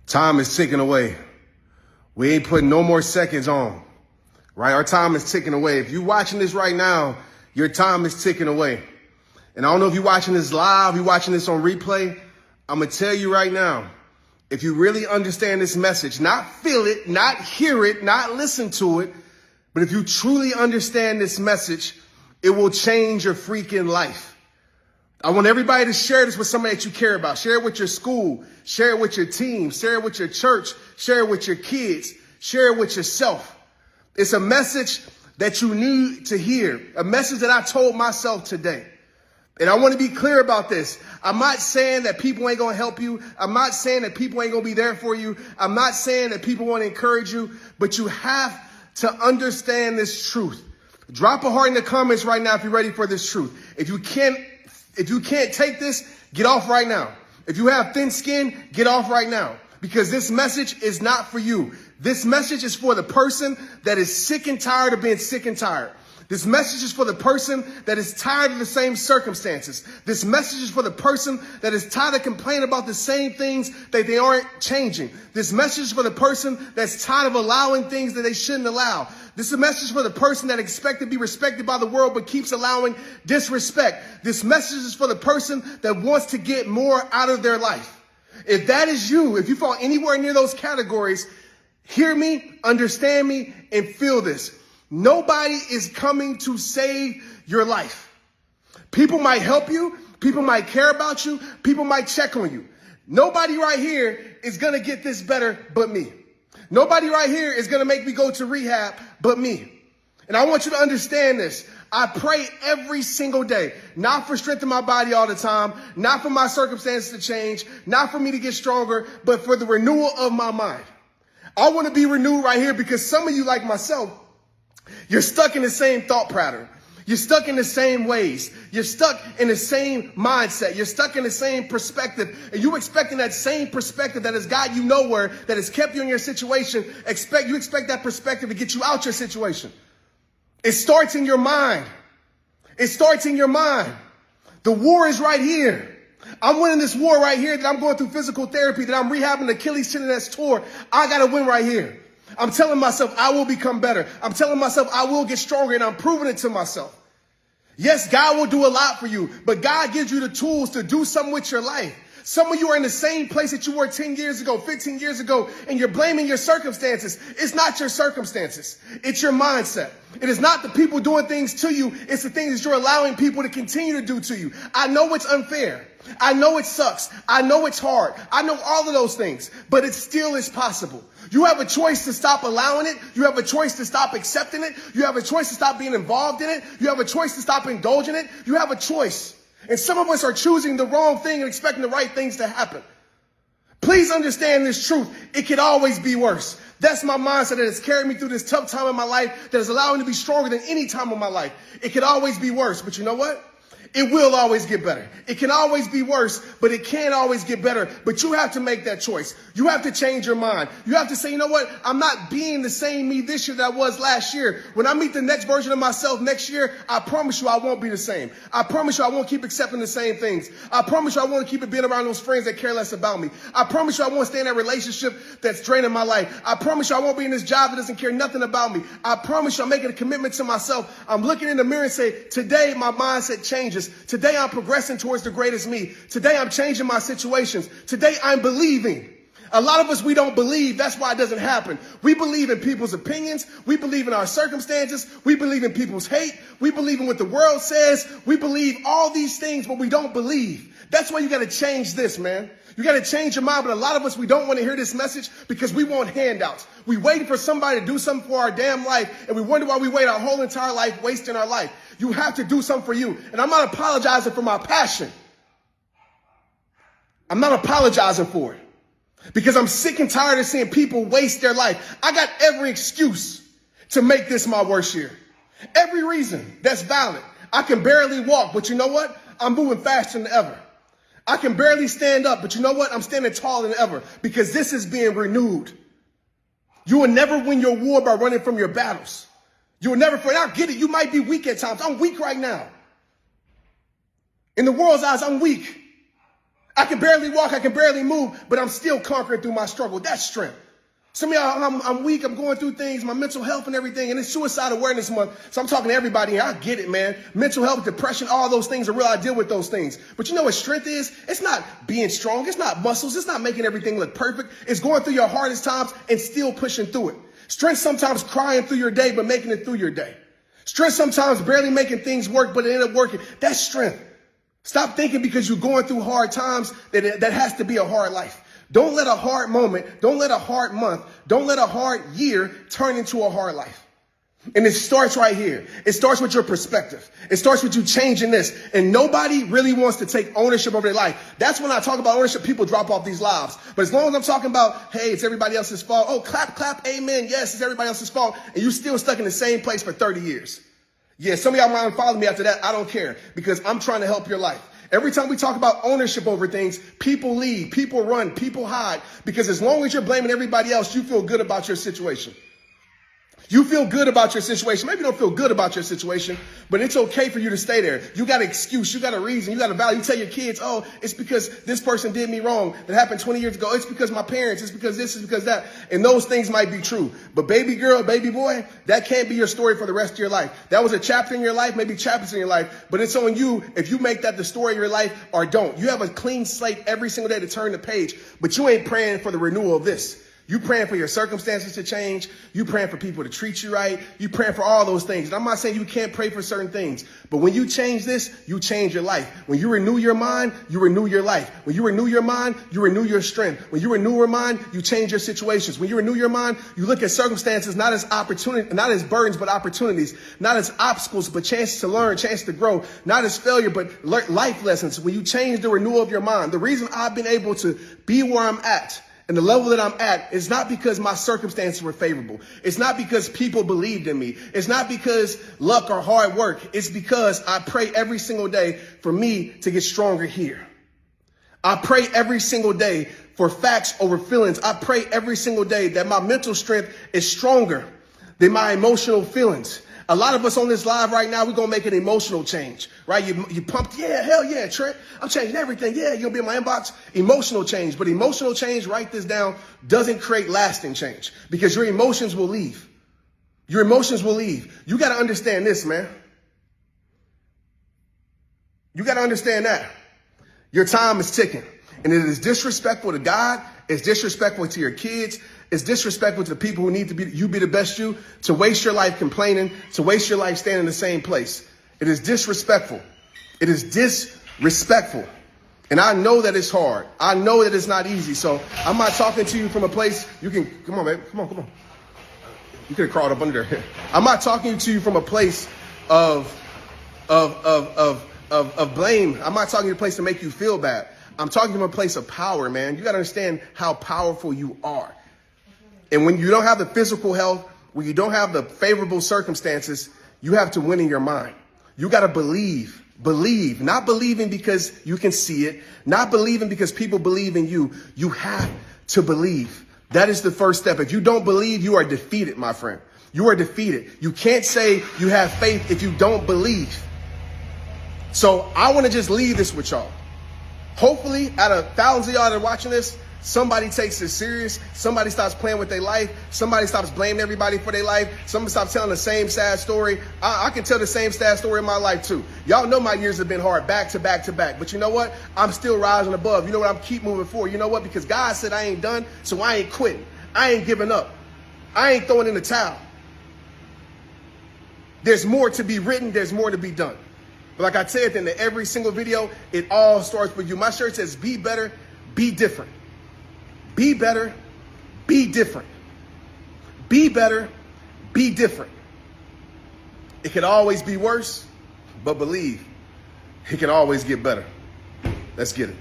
Time is ticking away. We ain't putting no more seconds on, right? Our time is ticking away. If you're watching this right now, your time is ticking away. And I don't know if you're watching this live, you're watching this on replay. I'm going to tell you right now, if you really understand this message, not feel it, not hear it, not listen to it, but if you truly understand this message, it will change your freaking life. I want everybody to share this with somebody that you care about. Share it with your school. Share it with your team. Share it with your church. Share it with your kids. Share it with yourself. It's a message that you need to hear, a message that I told myself today. And I want to be clear about this. I'm not saying that people ain't going to help you. I'm not saying that people ain't going to be there for you. I'm not saying that people want to encourage you, but you have to understand this truth. Drop a heart in the comments right now if you're ready for this truth. If you can't take this, get off right now. If you have thin skin, get off right now, because this message is not for you. This message is for the person that is sick and tired of being sick and tired. This message is for the person that is tired of the same circumstances. This message is for the person that is tired of complaining about the same things that they aren't changing. This message is for the person that's tired of allowing things that they shouldn't allow. This is a message for the person that expects to be respected by the world but keeps allowing disrespect. This message is for the person that wants to get more out of their life. If that is you, if you fall anywhere near those categories, hear me, understand me, and feel this. Nobody is coming to save your life. People might help you. People might care about you. People might check on you. Nobody right here is going to get this better but me. Nobody right here is going to make me go to rehab but me. And I want you to understand this. I pray every single day, not for strength in my body all the time, not for my circumstances to change, not for me to get stronger, but for the renewal of my mind. I want to be renewed right here because some of you, like myself, you're stuck in the same thought pattern. You're stuck in the same ways. You're stuck in the same mindset. You're stuck in the same perspective. And you expecting that same perspective that has got you nowhere, that has kept you in your situation. You expect that perspective to get you out your situation. It starts in your mind. It starts in your mind. The war is right here. I'm winning this war right here, that I'm going through physical therapy, that I'm rehabbing Achilles tendon that's tore. I got to win right here. I'm telling myself I will become better. I'm telling myself I will get stronger, and I'm proving it to myself. Yes, God will do a lot for you, but God gives you the tools to do something with your life. Some of you are in the same place that you were 10 years ago, 15 years ago, and you're blaming your circumstances. It's not your circumstances. It's your mindset. It is not the people doing things to you. It's the things that you're allowing people to continue to do to you. I know it's unfair. I know it sucks. I know it's hard. I know all of those things, but it still is possible. You have a choice to stop allowing it. You have a choice to stop accepting it. You have a choice to stop being involved in it. You have a choice to stop indulging it. You have a choice. And some of us are choosing the wrong thing and expecting the right things to happen. Please understand this truth. It could always be worse. That's my mindset that has carried me through this tough time in my life, that has allowed me to be stronger than any time in my life. It could always be worse, but you know what? It will always get better. It can always be worse, but it can't always get better. But you have to make that choice. You have to change your mind. You have to say, you know what? I'm not being the same me this year that I was last year. When I meet the next version of myself next year, I promise you I won't be the same. I promise you I won't keep accepting the same things. I promise you I won't keep being around those friends that care less about me. I promise you I won't stay in that relationship that's draining my life. I promise you I won't be in this job that doesn't care nothing about me. I promise you I'm making a commitment to myself. I'm looking in the mirror and say, today my mindset changes. Today I'm progressing towards the greatest me. Today I'm changing my situations. Today I'm believing. A lot of us, we don't believe. That's why it doesn't happen. We believe in people's opinions. We believe in our circumstances. We believe in people's hate. We believe in what the world says. We believe all these things, but we don't believe. That's why you got to change this, man. You got to change your mind. But a lot of us, we don't want to hear this message because we want handouts. We waiting for somebody to do something for our damn life, and we wonder why we wait our whole entire life wasting our life. You have to do something for you. And I'm not apologizing for my passion. I'm not apologizing for it because I'm sick and tired of seeing people waste their life. I got every excuse to make this my worst year. Every reason that's valid. I can barely walk, but you know what? I'm moving faster than ever. I can barely stand up, but you know what? I'm standing taller than ever because this is being renewed. You will never win your war by running from your battles. You will never fight. I get it. You might be weak at times. I'm weak right now. In the world's eyes, I'm weak. I can barely walk, I can barely move, but I'm still conquering through my struggle. That's strength. Some of y'all, I'm weak, I'm going through things, my mental health and everything, and it's Suicide Awareness Month, so I'm talking to everybody here. I get it, man. Mental health, depression, all those things are real. I deal with those things. But you know what strength is? It's not being strong. It's not muscles. It's not making everything look perfect. It's going through your hardest times and still pushing through it. Strength sometimes crying through your day, but making it through your day. Strength sometimes barely making things work, but it ended up working. That's strength. Stop thinking because you're going through hard times that has to be a hard life. Don't let a hard moment, don't let a hard month, don't let a hard year turn into a hard life. And it starts right here. It starts with your perspective. It starts with you changing this. And nobody really wants to take ownership over their life. That's when I talk about ownership, people drop off these lives. But as long as I'm talking about, hey, it's everybody else's fault. Oh, clap, clap, amen. Yes, it's everybody else's fault. And you're still stuck in the same place for 30 years. Yeah, some of y'all might follow me after that. I don't care because I'm trying to help your life. Every time we talk about ownership over things, people leave, people run, people hide. Because as long as you're blaming everybody else, you feel good about your situation. You feel good about your situation. Maybe you don't feel good about your situation, but it's okay for you to stay there. You got an excuse. You got a reason. You got a value. You tell your kids, oh, it's because this person did me wrong. That happened 20 years ago. It's because my parents. It's because this. It's because that. And those things might be true. But baby girl, baby boy, that can't be your story for the rest of your life. That was a chapter in your life, maybe chapters in your life, but it's on you if you make that the story of your life or don't. You have a clean slate every single day to turn the page, but you ain't praying for the renewal of this. You praying for your circumstances to change. You praying for people to treat you right. You praying for all those things. And I'm not saying you can't pray for certain things, but when you change this, you change your life. When you renew your mind, you renew your life. When you renew your mind, you renew your strength. When you renew your mind, you change your situations. When you renew your mind, you look at circumstances not as opportunity, not as burdens, but opportunities, not as obstacles, but chances to learn, chances to grow, not as failure, but life lessons. When you change the renewal of your mind, the reason I've been able to be where I'm at and the level that I'm at is not because my circumstances were favorable. It's not because people believed in me. It's not because luck or hard work. It's because I pray every single day for me to get stronger here. I pray every single day for facts over feelings. I pray every single day that my mental strength is stronger than my emotional feelings. A lot of us on this live right now, we're going to make an emotional change, right? You pumped. Yeah, hell yeah, Trent. I'm changing everything. Yeah, you'll be in my inbox. Emotional change. But emotional change, write this down, doesn't create lasting change because your emotions will leave. Your emotions will leave. You got to understand this, man. You got to understand that. Your time is ticking. And it is disrespectful to God. It's disrespectful to your kids. It's disrespectful to the people who need to be the best you, to waste your life complaining, to waste your life standing in the same place. It is disrespectful. It is disrespectful. And I know that it's hard. I know that it's not easy. So I'm not talking to you from a place you can, come on, baby. Come on. You could have crawled up under there. I'm not talking to you from a place of blame. I'm not talking to a place to make you feel bad. I'm talking from a place of power, man. You got to understand how powerful you are. And when you don't have the physical health, when you don't have the favorable circumstances, you have to win in your mind. You got to believe, not believing because you can see it, not believing because people believe in you. You have to believe. That is the first step. If you don't believe, you are defeated, my friend. You are defeated. You can't say you have faith if you don't believe. So I want to just leave this with y'all. Hopefully, out of thousands of y'all that are watching this, somebody takes this serious. Somebody stops playing with their life. Somebody stops blaming everybody for their life. Somebody stops telling the same sad story. I can tell the same sad story in my life too. Y'all know my years have been hard, back to back to back. But you know what? I'm still rising above. You know what? I'm keep moving forward. You know what? Because God said I ain't done, so I ain't quitting. I ain't giving up. I ain't throwing in the towel. There's more to be written. There's more to be done. But like I said at the end of every single video, it all starts with you. My shirt says, be better, be different. Be better, be different. Be better, be different. It could always be worse, but believe it can always get better. Let's get it.